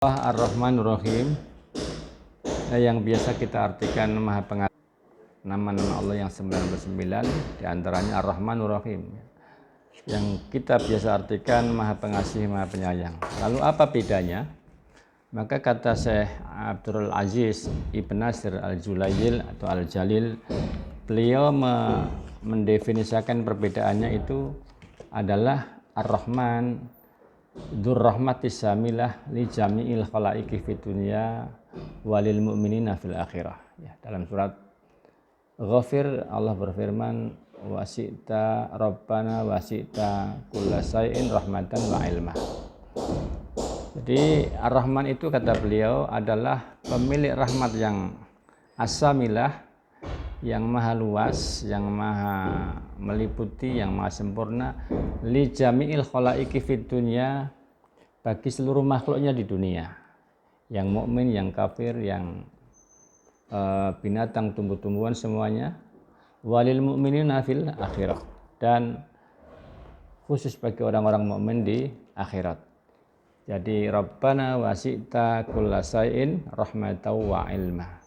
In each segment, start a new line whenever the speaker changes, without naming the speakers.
Allah Ar-Rahmanur-Rahim yang biasa kita artikan Maha Pengasih. Nama-nama Allah yang 99 diantaranya Ar-Rahmanur-Rahim yang kita biasa artikan Maha Pengasih, Maha Penyayang. Lalu apa bedanya? Maka kata Syekh Abdul Aziz Ibn Nasir Al-Julayil atau Al-Jalil, beliau mendefinisikan perbedaannya itu adalah Ar-Rahman Dzur rahmatis samilah li jami'il khalaiqi fid dunya walil mu'minina fil akhirah. Ya, dalam surat Ghafir Allah berfirman, wasi'ta rabbana wasi'ta kulla syai'in rahmatan wa ilma. Jadi Ar-Rahman itu kata beliau adalah pemilik rahmat yang as-samilah, yang maha luas, yang maha meliputi, yang maha sempurna, li jami'il khalaiqi fid dunya, bagi seluruh makhluknya di dunia, yang mukmin, yang kafir, yang binatang, tumbuh-tumbuhan, semuanya, walil mu'minina fil akhirah, dan khusus bagi orang-orang mukmin di akhirat. Jadi Rabbana wasi'ta kulla syai'in rahmatan wa ilma.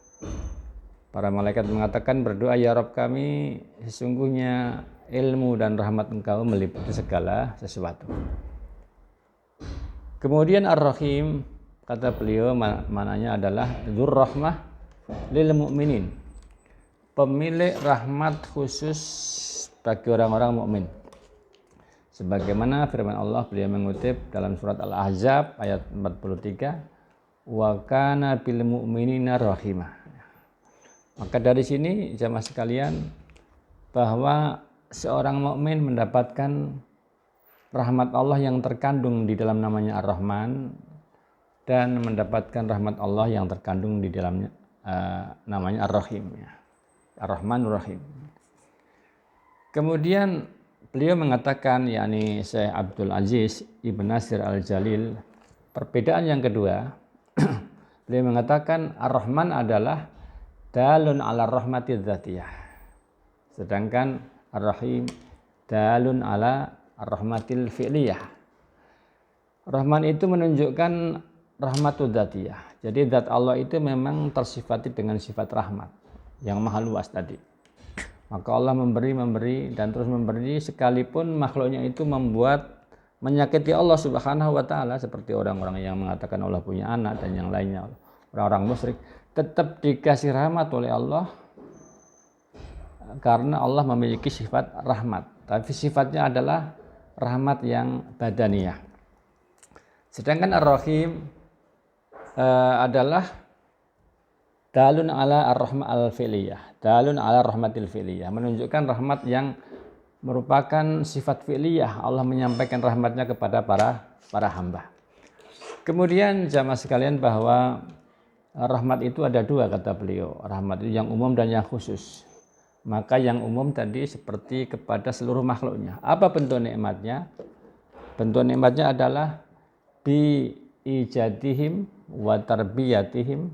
Para malaikat mengatakan, berdoa, ya Rabb kami, sesungguhnya ilmu dan rahmat Engkau meliputi segala sesuatu. Kemudian Ar-Rahim, kata beliau, maknanya adalah Dzur rahmah lil mu'minin, pemilik rahmat khusus bagi orang-orang mukmin. Sebagaimana firman Allah, beliau mengutip dalam surat Al-Ahzab ayat 43, wa kana bil mu'minina rahimah. Maka dari sini jamaah sekalian, bahwa seorang mukmin mendapatkan rahmat Allah yang terkandung di dalam namanya Ar-Rahman, dan mendapatkan rahmat Allah yang terkandung di dalamnya namanya Ar-Rahim, ya. Ar-Rahmanur Rahim. Kemudian beliau mengatakan, yakni Syekh Abdul Aziz Ibn Nasir Al-Jalil, perbedaan yang kedua, beliau mengatakan Ar-Rahman adalah dalun ala rahmati dzatiyah, sedangkan Ar-Rahim dalun ala rahmatil fi'liyah. Rahman itu menunjukkan rahmatul dzatiyah. Jadi zat Allah itu memang tersifati dengan sifat rahmat yang maha luas tadi. Maka Allah memberi dan terus memberi, sekalipun makhluknya itu menyakiti Allah Subhanahu wa taala, seperti orang-orang yang mengatakan Allah punya anak dan yang lainnya, orang-orang musyrik, tetap dikasih rahmat oleh Allah karena Allah memiliki sifat rahmat, tapi sifatnya adalah rahmat yang badaniyah. Sedangkan Ar-Rahim adalah dalun ala ar-rahmah al-fi'liyah, dalun ala rahmatil fi'liyah, menunjukkan rahmat yang merupakan sifat fi'liyah. Allah menyampaikan rahmatnya kepada para hamba. Kemudian jamaah sekalian, bahwa rahmat itu ada dua, kata beliau. Rahmat itu yang umum dan yang khusus. Maka yang umum tadi seperti kepada seluruh makhluknya. Apa bentuk nikmatnya? Bentuk nikmatnya adalah bi ijadihim wa tarbiyatihim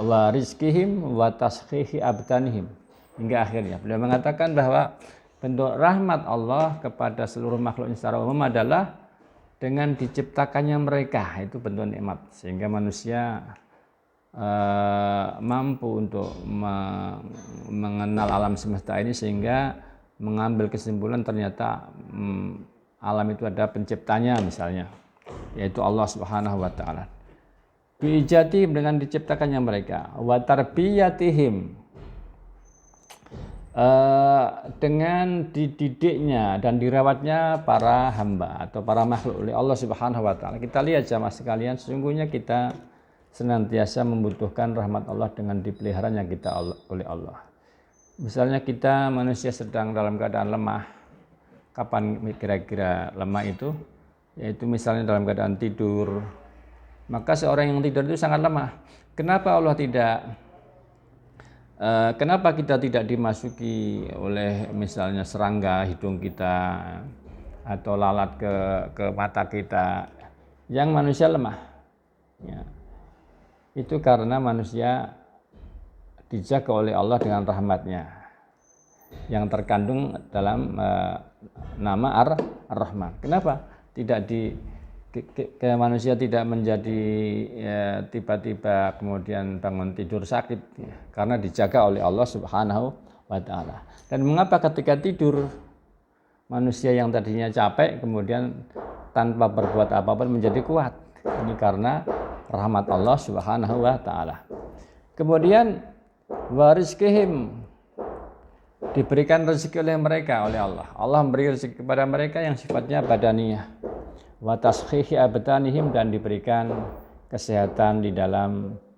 wa rizkihim wa tashihi abdanihim, hingga akhirnya. Beliau mengatakan bahwa bentuk rahmat Allah kepada seluruh makhluknya secara umum adalah dengan diciptakannya mereka, itu bentuk nikmat, sehingga manusia mampu untuk mengenal alam semesta ini, sehingga mengambil kesimpulan ternyata alam itu ada penciptanya, misalnya, yaitu Allah Subhanahu wa taala. Biijatihim, dengan diciptakannya mereka, wa tarbiyatihim, dengan dididiknya dan dirawatnya para hamba atau para makhluk oleh Allah Subhanahu wa taala. Kita lihat jamaah sekalian, sesungguhnya kita senantiasa membutuhkan rahmat Allah dengan dipeliharanya kita oleh Allah. Misalnya kita manusia sedang dalam keadaan lemah. Kapan kira-kira lemah itu? Yaitu misalnya dalam keadaan tidur. Maka seorang yang tidur itu sangat lemah. Kenapa kita tidak dimasuki oleh misalnya serangga hidung kita atau lalat ke mata kita, yang manusia lemah? Ya. Itu karena manusia dijaga oleh Allah dengan rahmatnya yang terkandung dalam nama Ar-Rahman. Kenapa tidak manusia tidak menjadi tiba-tiba kemudian bangun tidur sakit ya, karena dijaga oleh Allah Subhanahu wa taala. Dan mengapa ketika tidur manusia yang tadinya capek kemudian tanpa berbuat apapun menjadi kuat? Ini karena rahmat Allah Subhanahu wa taala. Kemudian warizqihim, diberikan rezeki oleh mereka oleh Allah. Allah memberi rezeki kepada mereka yang sifatnya badaniyah. Wa tashihi abdanihim, dan diberikan kesehatan di dalam